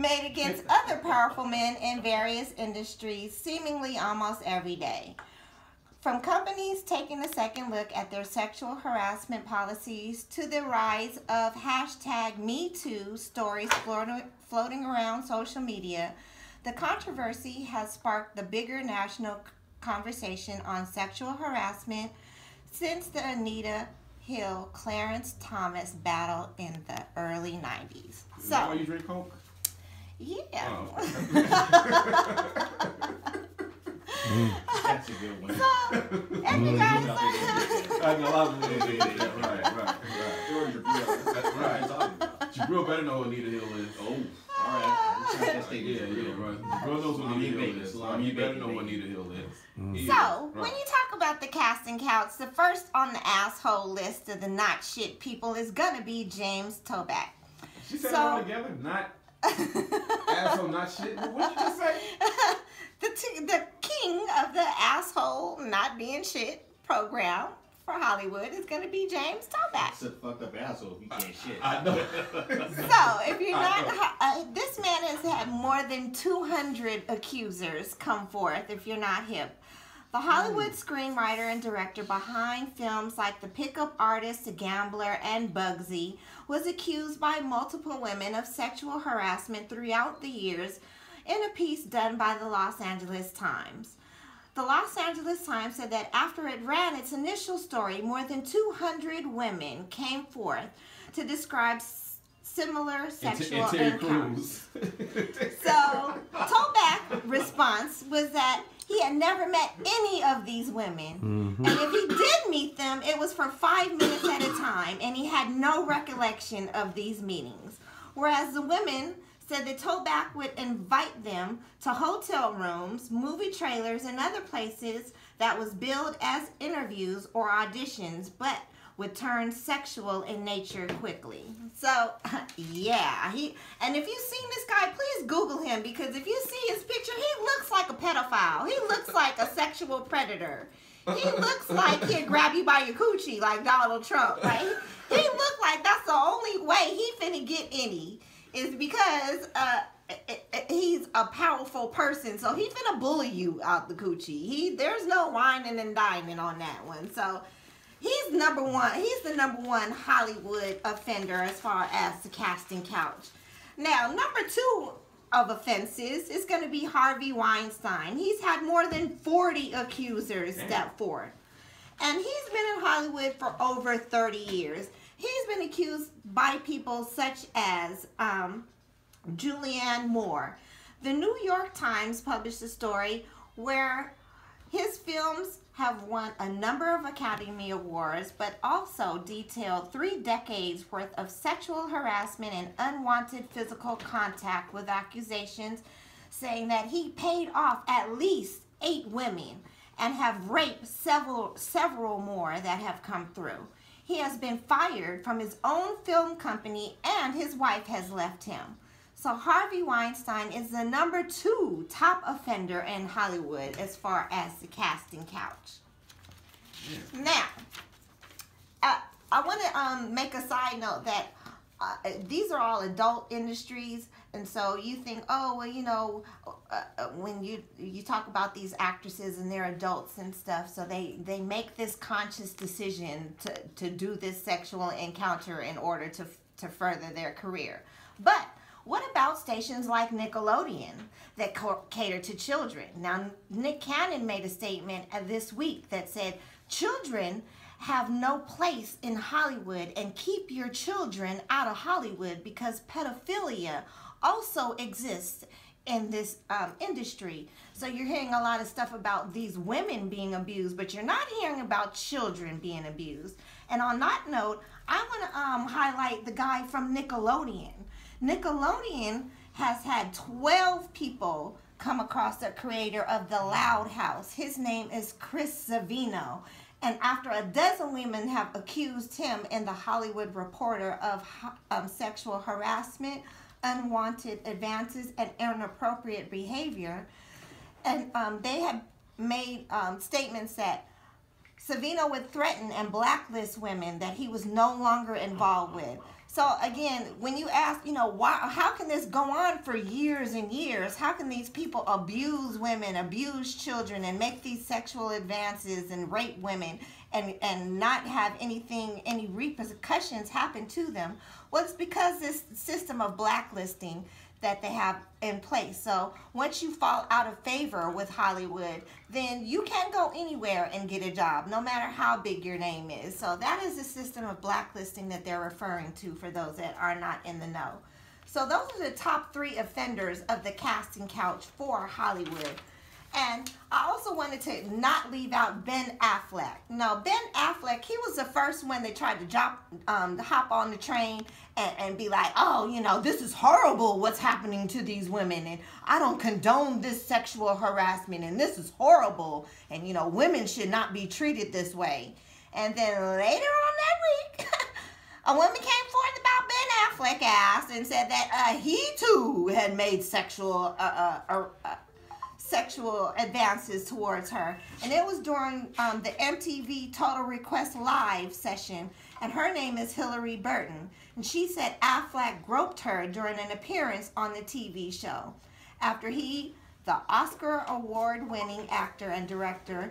made against other powerful men in various industries seemingly almost every day. From companies taking a second look at their sexual harassment policies to the rise of hashtag #MeToo stories floating around social media, the controversy has sparked the bigger national conversation on sexual harassment since the Anita Hill Clarence Thomas battle in the early 90s. Is that why you drink Coke? Yeah. Oh. That's a good one. So, and you guys I know a lot of people. Right. Jabril better know who Anita Hill is. Oh, all right. Yeah, right. Jabril knows who Anita Hill is. You better know who Anita Hill is. So, when you talk about the casting couch, the first on the asshole list of the not shit people is gonna be James Toback. She said it all together? Not asshole, not shit? What did you just say? The king of the asshole not being shit program for Hollywood is going to be James Toback. It's a fucked up asshole if you can't shit. I know. So, if you're not, this man has had more than 200 accusers come forth if you're not hip. The Hollywood screenwriter and director behind films like The Pickup Artist, The Gambler, and Bugsy was accused by multiple women of sexual harassment throughout the years in a piece done by the Los Angeles Times. The Los Angeles Times said that after it ran its initial story, more than 200 women came forth to describe similar sexual encounters. So, Toback's response was that he had never met any of these women. And if he did meet them, it was for 5 minutes at a time, and he had no recollection of these meetings. Whereas the women said that Toback would invite them to hotel rooms, movie trailers, and other places that was billed as interviews or auditions, but would turn sexual in nature quickly. So, yeah. And if you've seen this guy, please Google him, because if you see his picture, he looks like a pedophile. He looks like a sexual predator. He looks like he'll grab you by your coochie like Donald Trump, right? He looked like that's the only way he finna get any, is because he's a powerful person, so he finna bully you out the coochie. There's no whining and dining on that one. So he's number one. He's the number one Hollywood offender as far as the casting couch. Now, number two of offenses is going to be Harvey Weinstein. He's had more than 40 accusers step forward, and he's been in Hollywood for over 30 years. He's been accused by people such as Julianne Moore. The New York Times published a story where his films have won a number of Academy Awards, but also detailed 3 decades worth of sexual harassment and unwanted physical contact, with accusations saying that he paid off at least 8 women and have raped several more that have come through. He has been fired from his own film company, and his wife has left him. So Harvey Weinstein is the number 2 top offender in Hollywood as far as the casting couch. Now, I want to make a side note that these are all adult industries, and so you think, oh, well, you know, when you talk about these actresses and they're adults and stuff, so they make this conscious decision to do this sexual encounter in order to further their career. But what about stations like Nickelodeon that cater to children? Now, Nick Cannon made a statement this week that said, children have no place in Hollywood, and keep your children out of Hollywood because pedophilia also exists in this industry. So you're hearing a lot of stuff about these women being abused, but you're not hearing about children being abused. And on that note, I want to highlight the guy from Nickelodeon. Nickelodeon has had 12 people come across the creator of the Loud House. His name is Chris Savino. And after a dozen women have accused him in the Hollywood Reporter of sexual harassment, unwanted advances, and inappropriate behavior, and they have made statements that Savino would threaten and blacklist women that he was no longer involved with. So again, when you ask, why, how can this go on for years and years? How can these people abuse women, abuse children, and make these sexual advances and rape women and not have any repercussions happen to them? Well, it's because this system of blacklisting that they have in place. So once you fall out of favor with Hollywood, then you can't go anywhere and get a job, no matter how big your name is. So that is the system of blacklisting that they're referring to for those that are not in the know. So those are the top 3 offenders of the casting couch for Hollywood. And I also wanted to not leave out Ben Affleck. Now, Ben Affleck, he was the first one that tried to hop on the train and be like, oh, this is horrible what's happening to these women. And I don't condone this sexual harassment. And this is horrible. And, women should not be treated this way. And then later on that week, a woman came forth about Ben Affleck ass and said that he too had made sexual advances towards her, and it was during the MTV Total Request Live session, and her name is Hillary Burton, and she said Affleck groped her during an appearance on the TV show after he, the Oscar award-winning actor and director,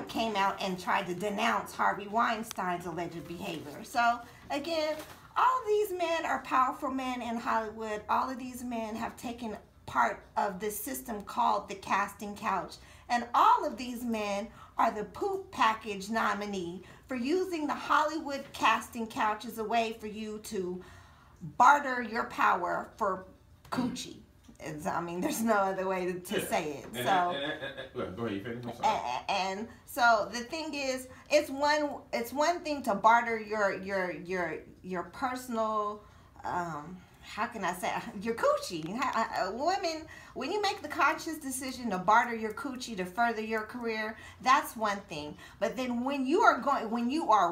came out and tried to denounce Harvey Weinstein's alleged behavior. So again, all of these men are powerful men in Hollywood. All of these men have taken part of this system called the casting couch, and all of these men are the poop package nominee for using the Hollywood casting couch as a way for you to barter your power for coochie. There's no other way to say it. So go ahead, you finish. I'm sorry. And so the thing is, it's one thing to barter your personal how can I say, your coochie. Women, when you make the conscious decision to barter your coochie to further your career, that's one thing. But then when you are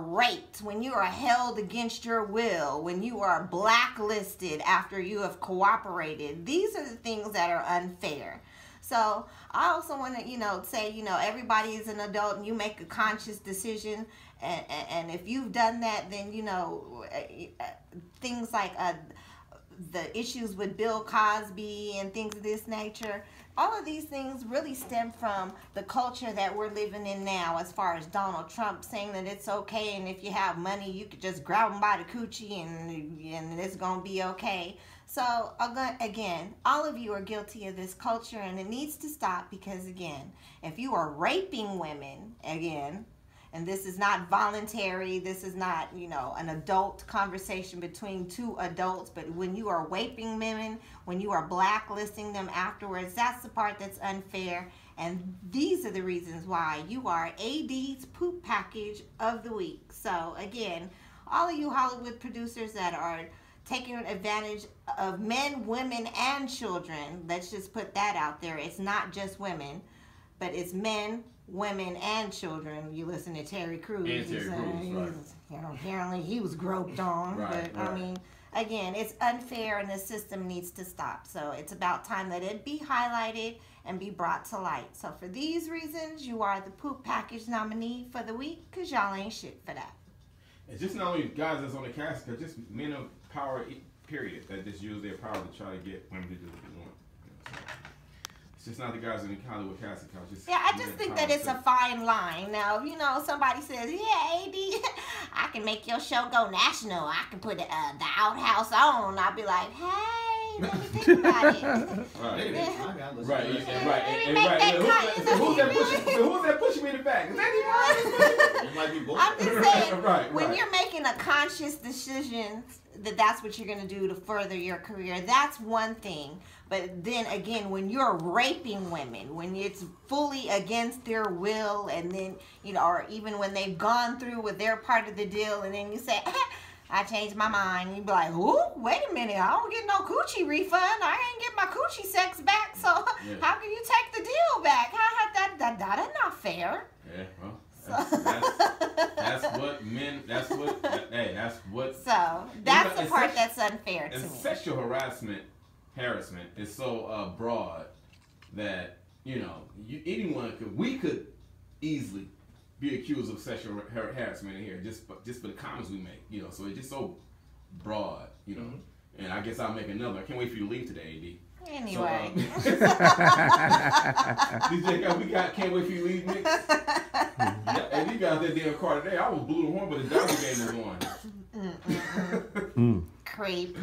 raped, when you are held against your will, when you are blacklisted after you have cooperated, these are the things that are unfair. So I also want to, say, everybody is an adult and you make a conscious decision. And if you've done that, then, things like the issues with Bill Cosby and things of this nature, all of these things really stem from the culture that we're living in now, as far as Donald Trump saying that it's okay, and if you have money, you could just grab them by the coochie and it's going to be okay. So, again, all of you are guilty of this culture, and it needs to stop because, again, if you are raping women, again, and this is not voluntary, this is not, an adult conversation between 2 adults, but when you are raping women, when you are blacklisting them afterwards, that's the part that's unfair. And these are the reasons why you are Adee's poop package of the week. So again, all of you Hollywood producers that are taking advantage of men, women, and children, let's just put that out there. It's not just women, but it's men, women, and children. You listen to Terry Crews. And Terry Crews, right. Apparently he was groped on. Right, but right. Again, it's unfair and the system needs to stop. So it's about time that it be highlighted and be brought to light. So for these reasons, you are the poop package nominee for the week, because y'all ain't shit for that. It's just not only guys that's on the cast, but just men of power, period, that just use their power to try to get women to do what they want. So it's just not the guys in the Hollywood casting couch. I just think that it's a fine line. Now, somebody says, yeah, Adee, I can make your show go national. I can put the Outhouse on. I'll be like, hey, let me think about it. Right. Who's that pushing me in the back? Is that You might be both. I'm just saying, Right. When you're making a conscious decision that's what you're going to do to further your career, that's one thing. But then again, when you're raping women, when it's fully against their will, and then, or even when they've gone through with their part of the deal, and then you say, I changed my mind, and you be like, who? Wait a minute, I don't get no coochie refund. I ain't get my coochie sex back, so how can you take the deal back? That is not fair. Yeah, well. That's what men. That's what. So that's the part that's unfair to me. Sexual harassment is so broad that we could easily be accused of sexual harassment in here just for the comments we make. So it's just so broad, you know. And I guess I'll make another. I can't wait for you to leave today, Adee. Anyway. So, DJ, we got Can't Wait for You to Leave mix. And you got that damn car today. I was blew the horn, but the Dodger game was on. Creep.